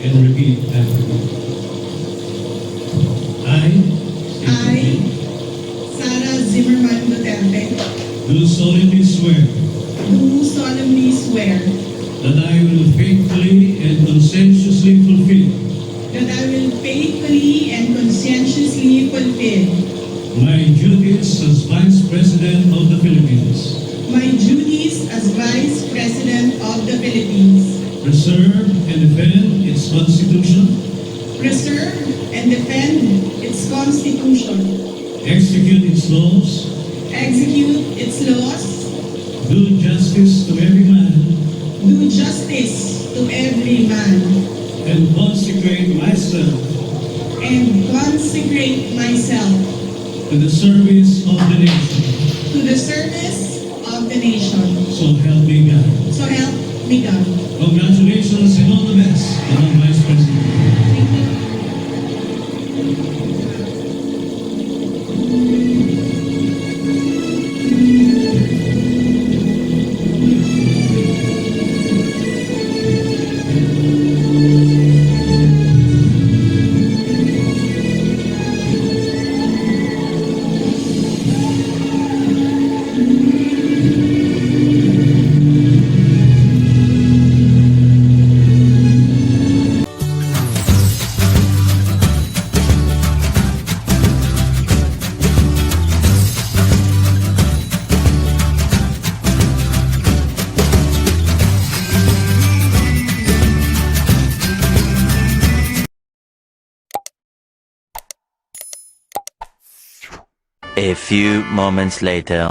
and repeat after me. I, Sara Duterte, do solemnly swear do solemnly swear that I will faithfully and conscientiously fulfill that I will faithfully and conscientiously fulfill my duties as Vice President of the Philippines, my duties as Vice President of the Philippines, preserve and defend its Constitution, preserve and defend its Constitution, execute its laws, execute its laws, do justice to every man, do justice to every man, and consecrate myself to the service of the nation. So help me God. So help me God. Congratulations and all the best, Madam Vice President. A few moments later.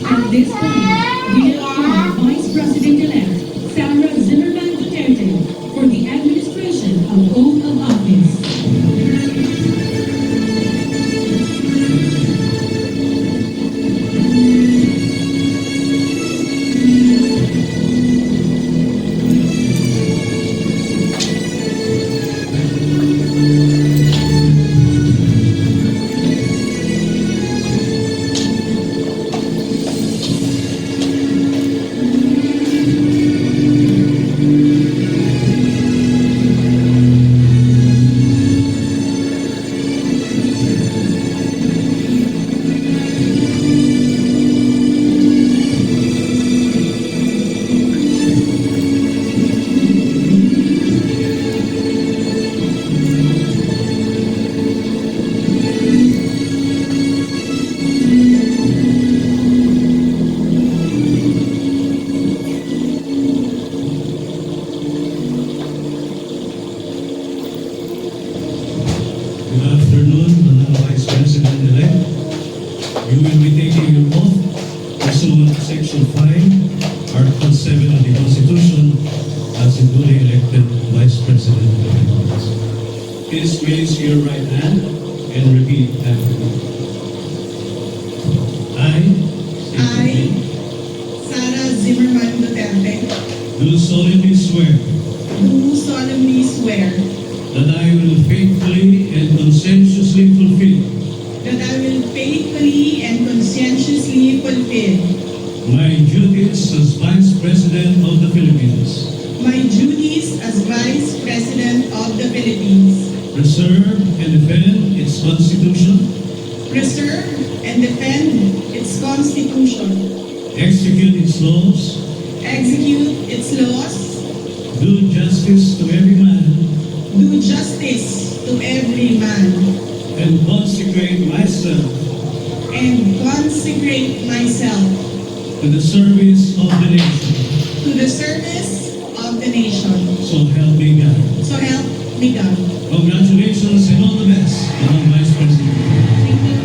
At this point, we will call Vice President-elect Sara Duterte for the administration of oath of office. Good afternoon, Madam Vice President-elect. You will be taking your oath pursuant to Section 5, Article 7 of the Constitution as a duly elected Vice President of the Philippines. Please raise your right hand and repeat after me. I, Sara Duterte, do solemnly swear do solemnly swear that I will faithfully and conscientiously fulfill that I will faithfully and conscientiously fulfill my duties as Vice President of the Philippines, my duties as Vice President of the Philippines, preserve and defend its Constitution, preserve and defend its Constitution, execute its laws, execute its laws, do justice to every man, do justice to every man, and consecrate myself myself and consecrate myself to the service of the nation. to the service of the nation. So help me God. So help me God. Congratulations and all the best, Madam Vice President. Thank you.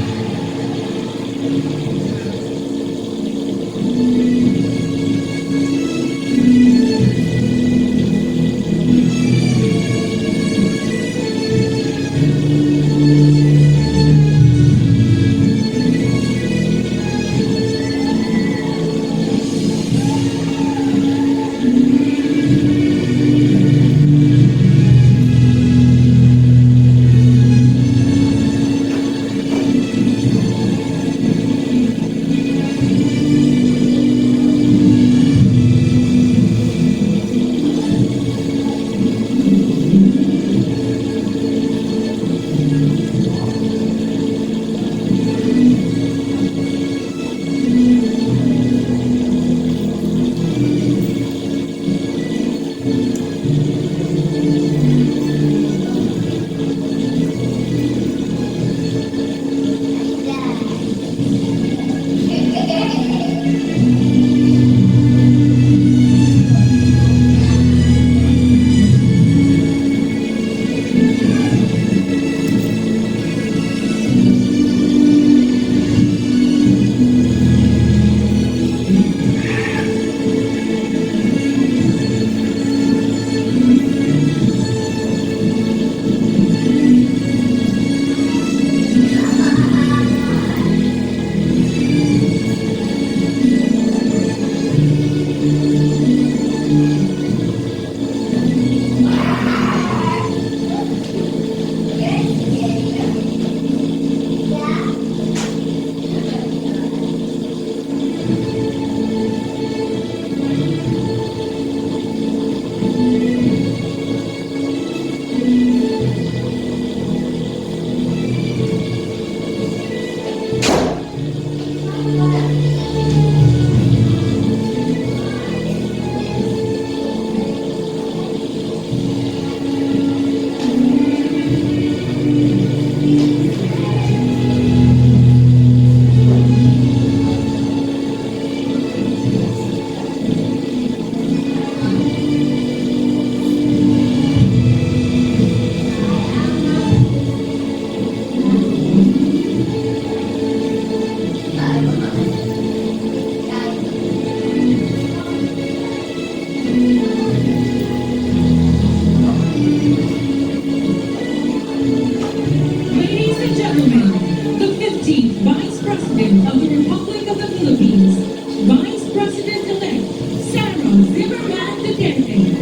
Ladies and gentlemen, the 15th Vice President of the Republic of the Philippines, Vice President-elect Sara Duterte-Carpio.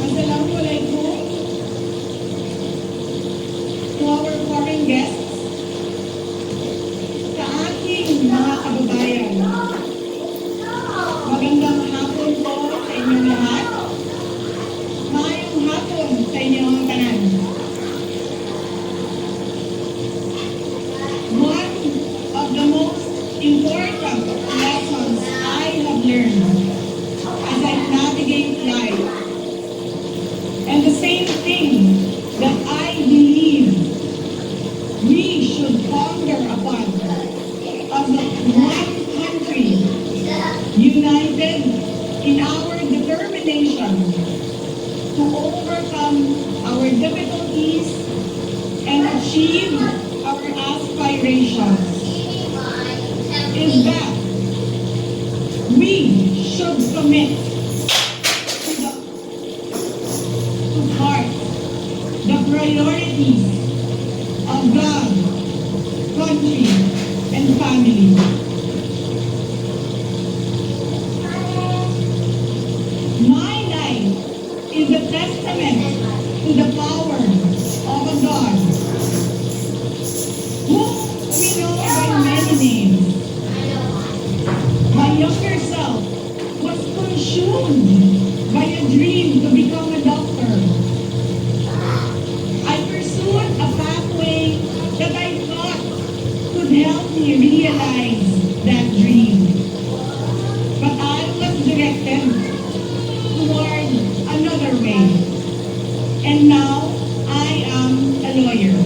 Assalamualaikum to our foreign guests, sa ating mga kababayan. Magandang hapon po sa inyong lahat. Maayong hapon sa inyong tanan. One of the most important lessons I have learned as I navigate life, and the same thing that I believe we should ponder upon as one country, united in our determination to to overcome our difficulties and achieve our aspirations is that we should commit to heart the priorities of God, country, and family. My life is a testament to the power of a God whom we know by many names. My younger self was consumed by a dream to become a doctor. I pursued a pathway that I thought could help me realize that dream. But I was directed toward another way. And now I am a lawyer.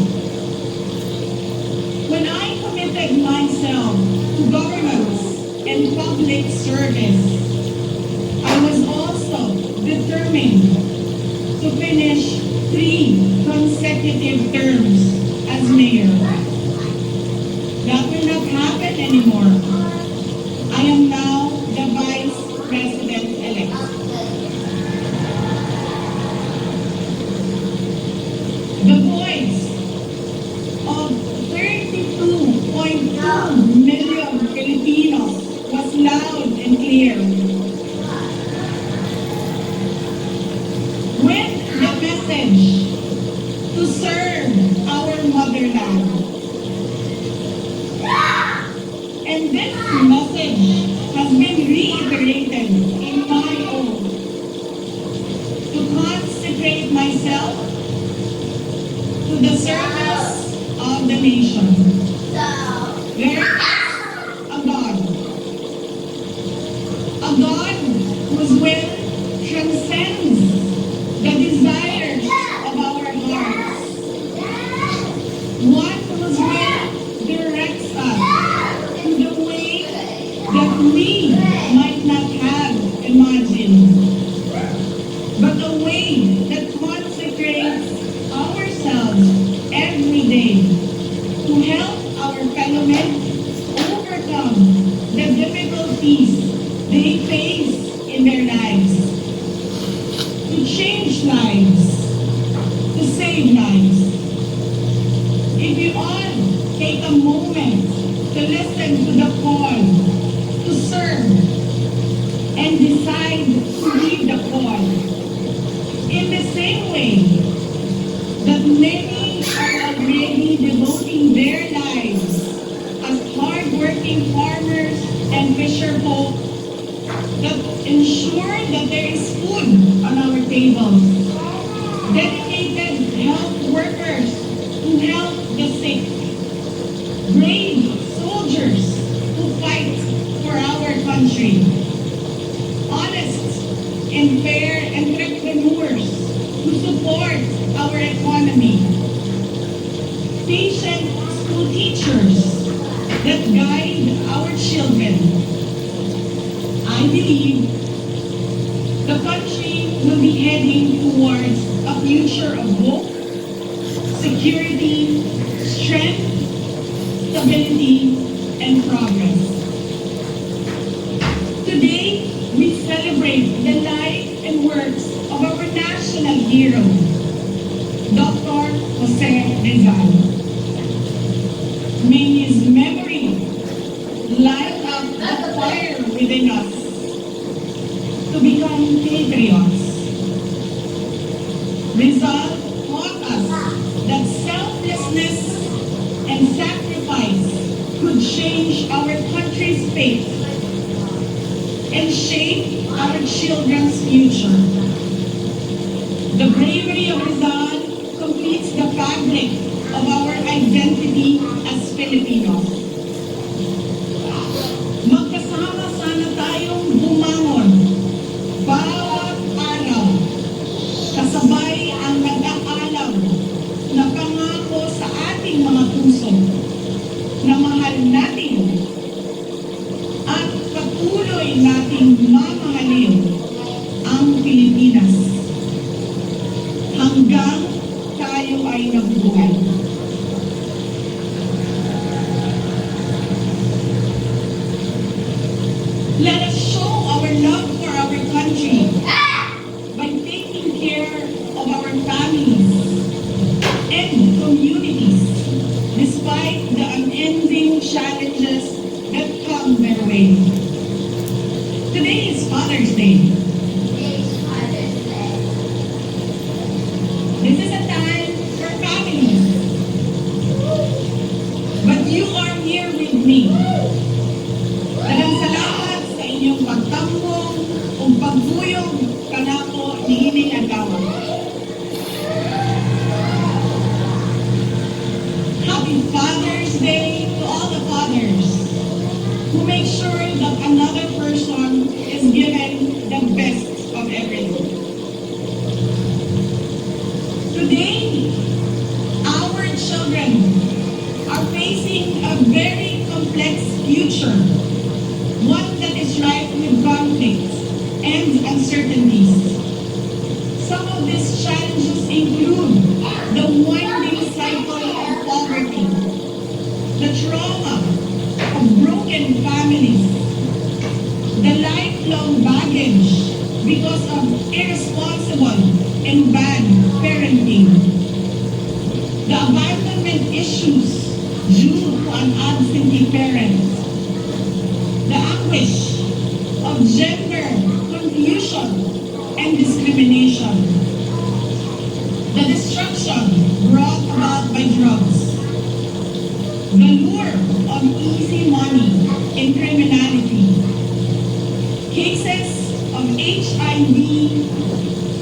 When I committed myself to governance and public service, I was also determined to finish 3 consecutive terms as mayor. That will not happen anymore. I am now the Vice President-elect. The voice of 32.2 million Filipinos was loud and clear. When the message to serve our motherland, and this message has been reiterated in my oath to consecrate myself to the service of the nation. There is a God whose will transcends the desires of our hearts. One whose will directs us in the way that we might not have imagined, but a way that consecrates ourselves every day to help our fellow men overcome the difficulties they face in their lives, to change lives, to save lives. If you all take a moment to listen to the call to serve and decide to lead the call, in the same way that many are already devoting their lives as hard-working farmers and fisherfolk that ensure that there is food on our tables, dedicated health workers who help the sick, brave soldiers who fight for our country, honest and fair entrepreneurs who support our economy, patient school teachers that guide our children. I believe the country will be heading towards a future of hope, security, strength, stability, and progress. Today, we celebrate the life and works of our national hero, Dr. Jose Rizal. May his memory light up the fire within us to become patriots. Rizal taught us that selflessness and sacrifice could change our country's fate and shape our children's future. The bravery of Rizal completes the fabric of our identity as Filipinos. Magkasama sana tayong bumangon bawat araw, kasabay ang nag-aalaw na pangako sa ating mga puso na mahal natin at patuloy nating mamahalin ang Pilipinas. tagumpay na buhay. Let us show our love for our country by taking care of our families and communities despite the unending challenges that come their way. Today is Father's Day. This is a time for families. But you are here with me. Daghang salamat sa inyong pagtambong o pagpuyog kanako niining adlaw. Happy Father's Day to all the fathers who make sure that another person is given the best of everything. Today, our children are facing a very complex future, one that is rife with conflicts and uncertainties. Some of these challenges include the winding cycle of poverty, the trauma of broken families, the lifelong baggage because of irresponsible and bad parenting, the abandonment issues due to an absentee parent, the anguish of gender confusion and discrimination, the destruction brought about by drugs, the lure of easy money and criminality, cases of HIV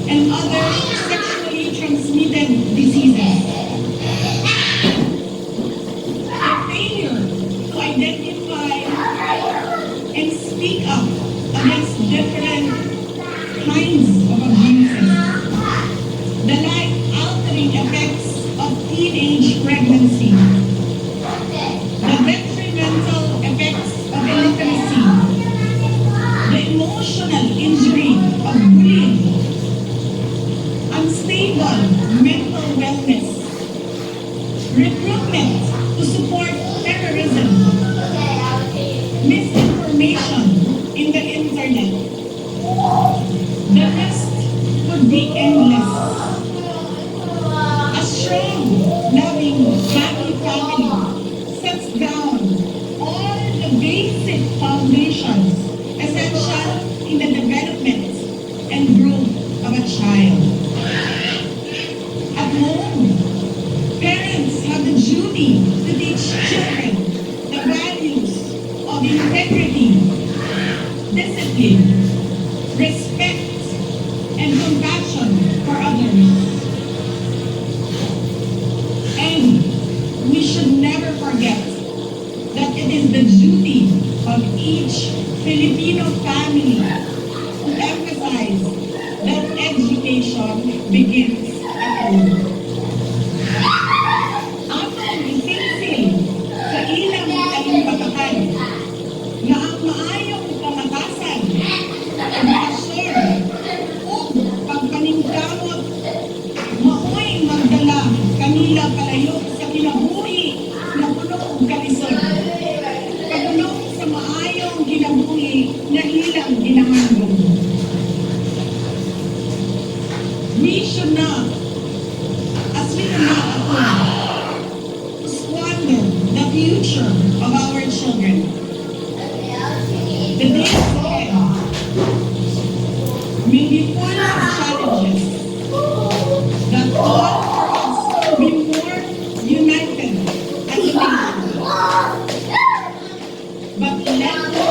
and other sexually transmitted diseases, the failure to identify and speak up against different kinds of abuses, the life-altering effects of teenage pregnancy, the detrimental effects of illiteracy, the emotional injury of bullying, unstable mental wellness, recruitment to support terrorism, misinformation in the internet. The list could be endless. A strong, loving, happy family sets down all the basic foundations essential in the development and growth of a child. At home, parents have the duty to teach children the values of integrity, discipline, respect, and compassion for others. And we should never forget that it is the duty of each Filipino family to emphasize that education begins at home. Atong isinsil sa ilang kalimpatakan na ang maayong kamatasan, edukasyon, o pagpaningkamot mao'y magdala kanila kalayo sa kinabuhi na puno og kalisod. Pagulong sa maayong kinabuhi na ilang ginahangong. We should not, as we cannot afford, to squander the future of our children. The days ahead may be full of challenges that call for us to be more united as a nation. But let me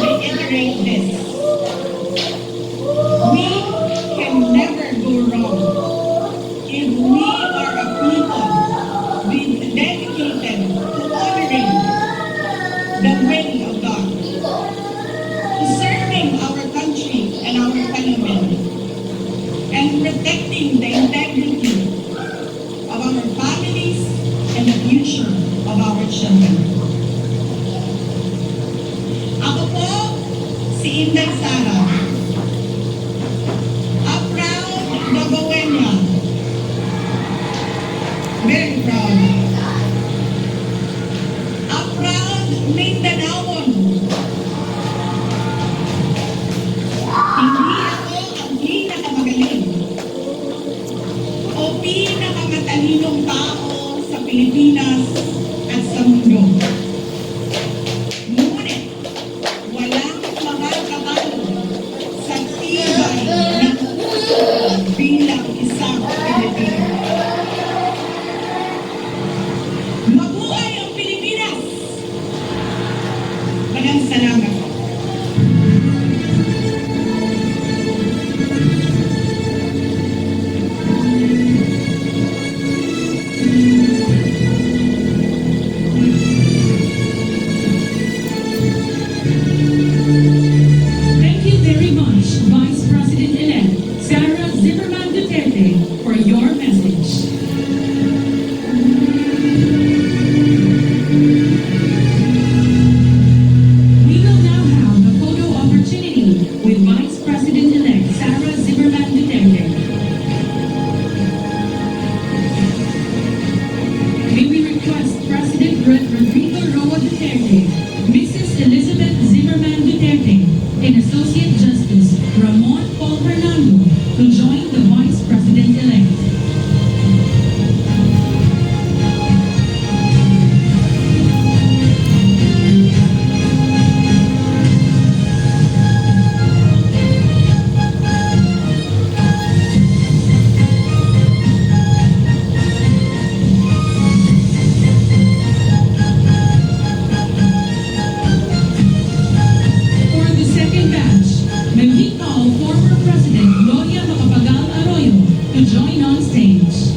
reiterate this. We can never go wrong if we are a people dedicated to honoring the way matalinong tao sa Pilipinas at sa mundo. Ngunit, walang makakatalo sa tibay ng puso bilang isang Pilipino. Mabuhay ang Pilipinas! Maraming salamat po. Thank you very much, Vice President-elect Sara Zimmerman Duterte, for your message. We will now have a photo opportunity with Vice President-elect Sara Zimmerman Duterte. May we request President Rodrigo Roa Duterte, Mrs. Elizabeth Zimmerman Duterte, and Associate Justice Ramon Paul Fernando to join the Vice President-elect. For the second batch, may we call former President Gloria Macapagal Arroyo to join on stage.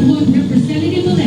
upon Representative-elect